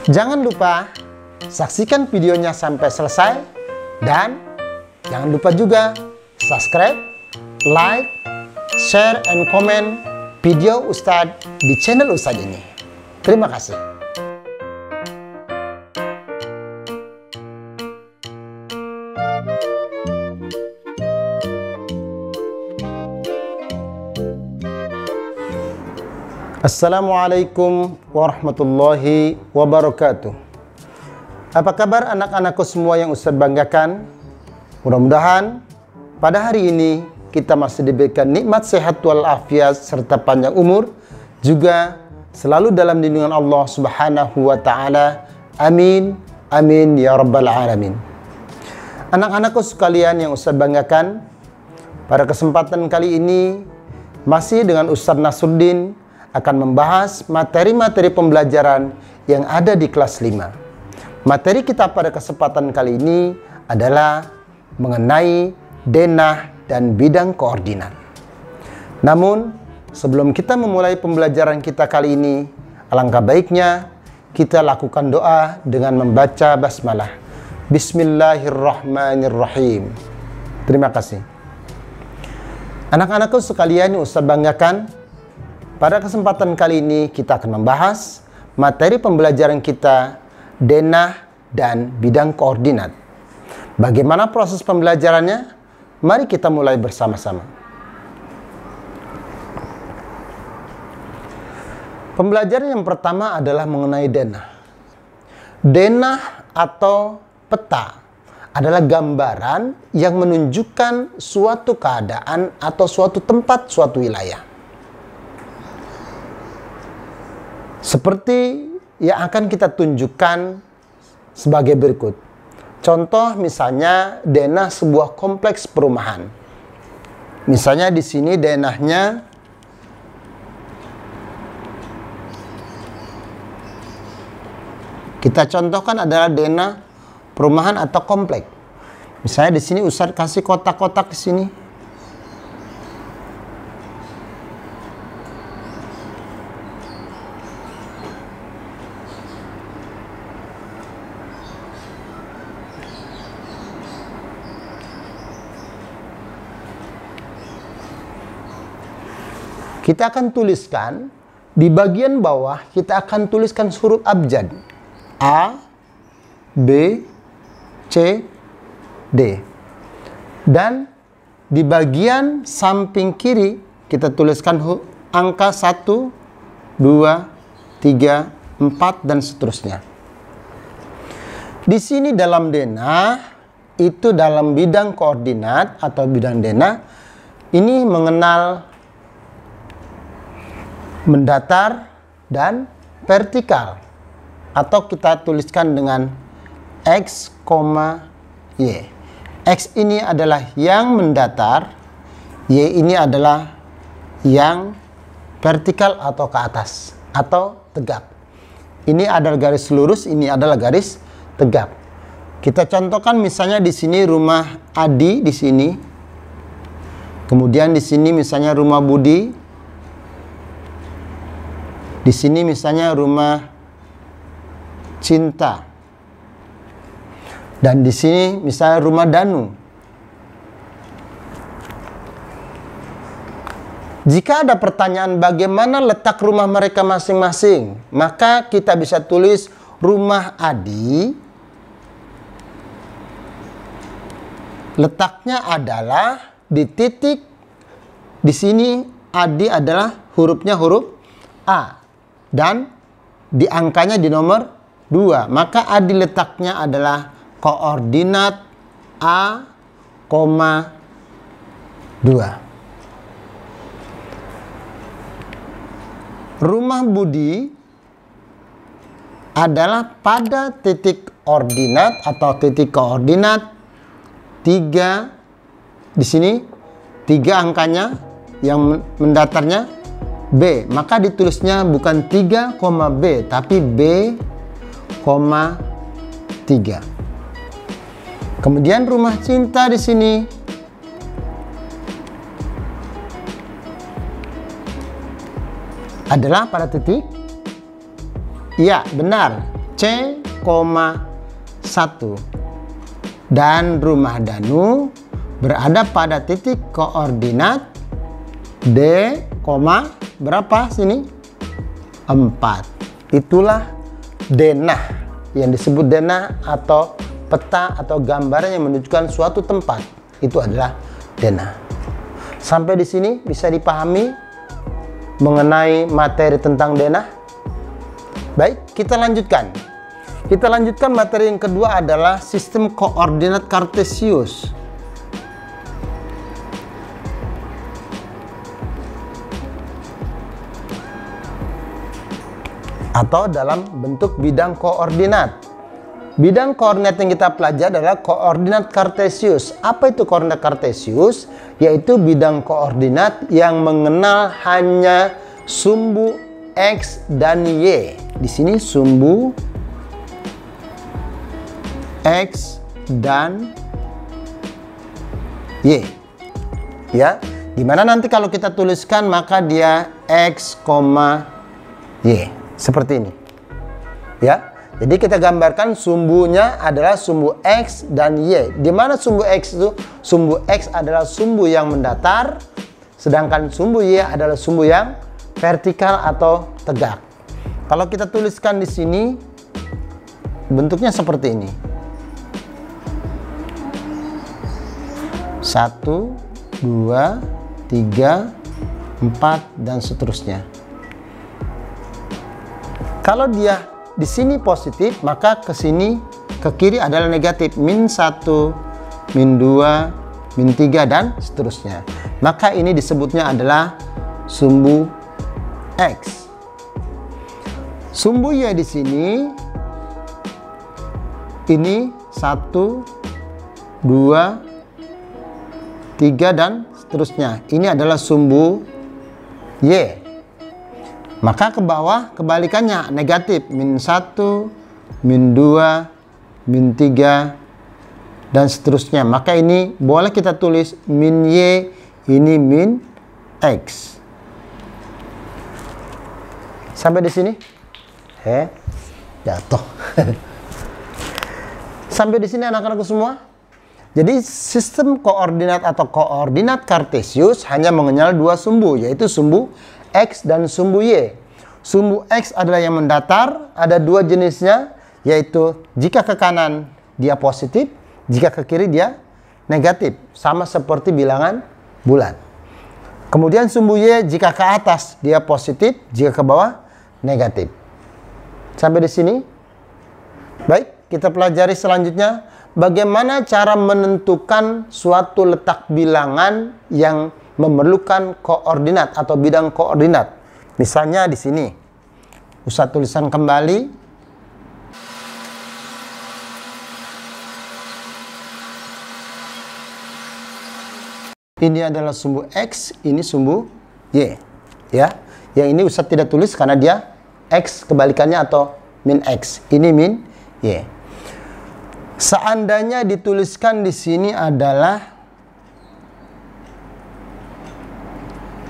Jangan lupa saksikan videonya sampai selesai dan jangan lupa juga subscribe, like, share, and comment video Ustadz di channel Ustadz ini. Terima kasih. Assalamualaikum warahmatullahi wabarakatuh. Apa kabar anak-anakku semua yang Ustadz banggakan? Mudah-mudahan pada hari ini kita masih diberikan nikmat sehat walafiat serta panjang umur, juga selalu dalam lindungan Allah Subhanahu wa taala. Amin amin ya rabbal alamin. Anak-anakku sekalian yang Ustadz banggakan, pada kesempatan kali ini masih dengan Ustadz Nasruddin akan membahas materi-materi pembelajaran yang ada di kelas 5. Materi kita pada kesempatan kali ini adalah mengenai denah dan bidang koordinat. Namun, sebelum kita memulai pembelajaran kita kali ini, alangkah baiknya kita lakukan doa dengan membaca basmalah. Bismillahirrahmanirrahim. Terima kasih. Anak-anakku sekalian yang Ustadz banggakan, pada kesempatan kali ini kita akan membahas materi pembelajaran kita, denah dan bidang koordinat. Bagaimana proses pembelajarannya? Mari kita mulai bersama-sama. Pembelajaran yang pertama adalah mengenai denah. Denah atau peta adalah gambaran yang menunjukkan suatu keadaan atau suatu tempat, suatu wilayah. Seperti yang akan kita tunjukkan sebagai berikut. Contoh misalnya denah sebuah kompleks perumahan. Misalnya di sini denahnya kita contohkan adalah denah perumahan atau kompleks. Misalnya di sini Ustadz kasih kotak-kotak di sini. Kita akan tuliskan di bagian bawah, kita akan tuliskan huruf abjad. A, B, C, D. Dan di bagian samping kiri, kita tuliskan angka 1, 2, 3, 4, dan seterusnya. Di sini dalam denah, itu dalam bidang koordinat atau bidang denah, ini mengenal mendatar dan vertikal, atau kita tuliskan dengan X, Y. X ini adalah yang mendatar, Y ini adalah yang vertikal atau ke atas atau tegak. Ini adalah garis lurus, ini adalah garis tegak. Kita contohkan misalnya di sini rumah Adi di sini. Kemudian di sini misalnya rumah Budi. Di sini misalnya rumah Cinta. Dan di sini misalnya rumah Danu. Jika ada pertanyaan bagaimana letak rumah mereka masing-masing, maka kita bisa tulis rumah Adi letaknya adalah di titik di sini. Adi adalah hurufnya huruf A. Dan di angkanya di nomor 2. Maka Adi letaknya adalah koordinat A, 2. Rumah Budi adalah pada titik ordinat atau titik koordinat 3. Di sini 3 angkanya, yang mendatarnya B, maka ditulisnya bukan 3, B, tapi B, 3. Kemudian rumah Cinta di sini adalah pada titik, iya benar, C,1 dan rumah Danu berada pada titik koordinat D, berapa sini? 4. Itulah denah yang disebut denah atau peta atau gambaran yang menunjukkan suatu tempat. Itu adalah denah. Sampai di sini bisa dipahami mengenai materi tentang denah? Baik, kita lanjutkan. Kita lanjutkan materi yang kedua adalah sistem koordinat kartesius. Atau dalam bentuk bidang koordinat. Bidang koordinat yang kita pelajari adalah koordinat kartesius. Apa itu koordinat kartesius? Yaitu bidang koordinat yang mengenal hanya sumbu X dan Y. Di sini sumbu X dan Y. Ya, dimana nanti kalau kita tuliskan maka dia X, Y. Seperti ini. Ya. Jadi kita gambarkan sumbunya adalah sumbu X dan Y. Di mana sumbu X itu? Sumbu X adalah sumbu yang mendatar, sedangkan sumbu Y adalah sumbu yang vertikal atau tegak. Kalau kita tuliskan di sini, bentuknya seperti ini. 1, 2, 3, 4, dan seterusnya. Kalau dia di sini positif, maka ke sini ke kiri adalah negatif, -1, -2, -3, dan seterusnya. Maka ini disebutnya adalah sumbu X. Sumbu Y di sini ini 1, 2, 3, dan seterusnya. Ini adalah sumbu Y. Maka ke bawah kebalikannya negatif, -1, -2, -3, dan seterusnya. Maka ini boleh kita tulis -Y, ini -X. Sampai di sini? Jatuh. Sampai di sini anak-anakku semua? Jadi sistem koordinat atau koordinat kartesius hanya mengenal dua sumbu, yaitu sumbu X dan sumbu Y. Sumbu X adalah yang mendatar, ada dua jenisnya, yaitu jika ke kanan dia positif, jika ke kiri dia negatif, sama seperti bilangan bulat. Kemudian sumbu Y jika ke atas dia positif, jika ke bawah negatif. Sampai di sini? Baik, kita pelajari selanjutnya bagaimana cara menentukan suatu letak bilangan yang memerlukan koordinat atau bidang koordinat. Misalnya di sini, Ustadz tulisan kembali. Ini adalah sumbu X, ini sumbu Y. Ya, yang ini Ustadz tidak tulis karena dia X kebalikannya atau -X. Ini -Y. Seandainya dituliskan di sini adalah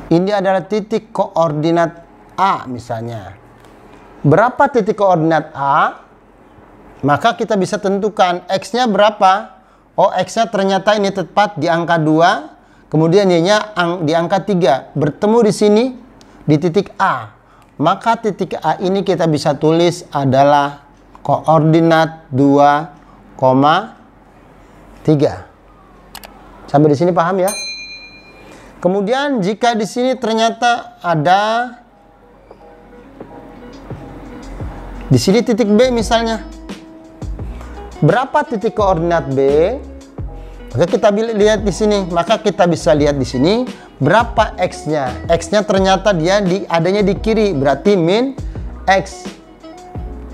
ini adalah titik koordinat A misalnya. Berapa titik koordinat A? Maka kita bisa tentukan X-nya berapa. Oh, X-nya ternyata ini tepat di angka 2. Kemudian Y-nya di angka 3. Bertemu di sini di titik A. Maka titik A ini kita bisa tulis adalah koordinat 2,3. Sampai di sini paham ya? Kemudian jika di sini ternyata ada di sini titik B misalnya. Berapa titik koordinat B? Oke, kita lihat di sini. Maka kita bisa lihat di sini berapa X-nya. X-nya ternyata dia adanya di kiri, berarti -X.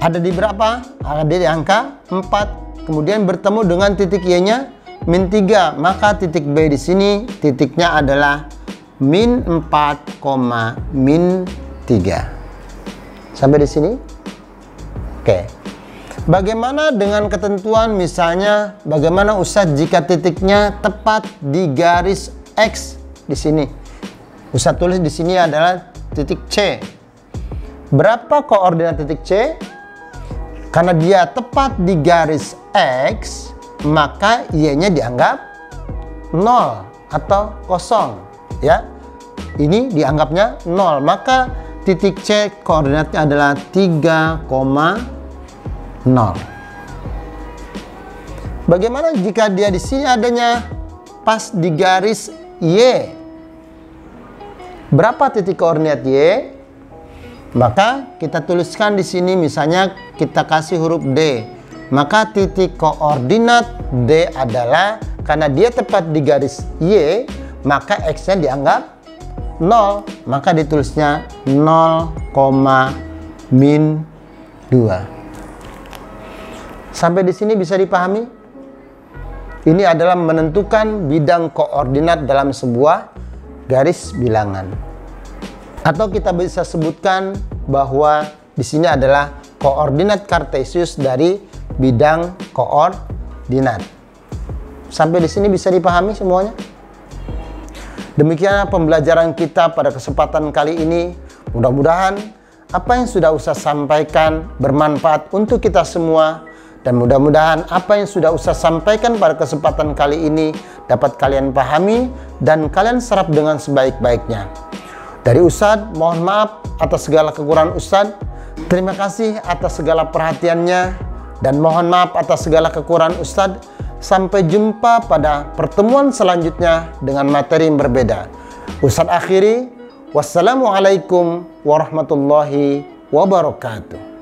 Ada di berapa? Ada di angka 4. Kemudian bertemu dengan titik Y-nya -3, maka titik B di sini titiknya adalah -4, -3. Sampai di sini? Oke. Bagaimana dengan ketentuan misalnya bagaimana Ustadz jika titiknya tepat di garis X di sini? Ustadz tulis di sini adalah titik C. Berapa koordinat titik C? Karena dia tepat di garis X, maka Y-nya dianggap 0 atau kosong, ya. Ini dianggapnya 0, maka titik C koordinatnya adalah 3,0. Bagaimana jika dia di sini adanya pas di garis Y? Berapa titik koordinat Y? Maka kita tuliskan di sini, misalnya kita kasih huruf D. Maka titik koordinat D adalah, karena dia tepat di garis Y, maka X-nya dianggap 0. Maka ditulisnya 0,-2. Sampai di sini bisa dipahami? Ini adalah menentukan bidang koordinat dalam sebuah garis bilangan. Atau kita bisa sebutkan bahwa di sini adalah koordinat kartesius dari bidang koordinat. Sampai di sini bisa dipahami semuanya? Demikian pembelajaran kita pada kesempatan kali ini. Mudah-mudahan apa yang sudah Ustaz sampaikan bermanfaat untuk kita semua. Dan mudah-mudahan apa yang sudah Ustaz sampaikan pada kesempatan kali ini dapat kalian pahami dan kalian serap dengan sebaik-baiknya. Dari Ustaz, mohon maaf atas segala kekurangan Ustaz. Terima kasih atas segala perhatiannya. Dan mohon maaf atas segala kekurangan Ustaz. Sampai jumpa pada pertemuan selanjutnya dengan materi yang berbeda. Ustaz akhiri. Wassalamualaikum warahmatullahi wabarakatuh.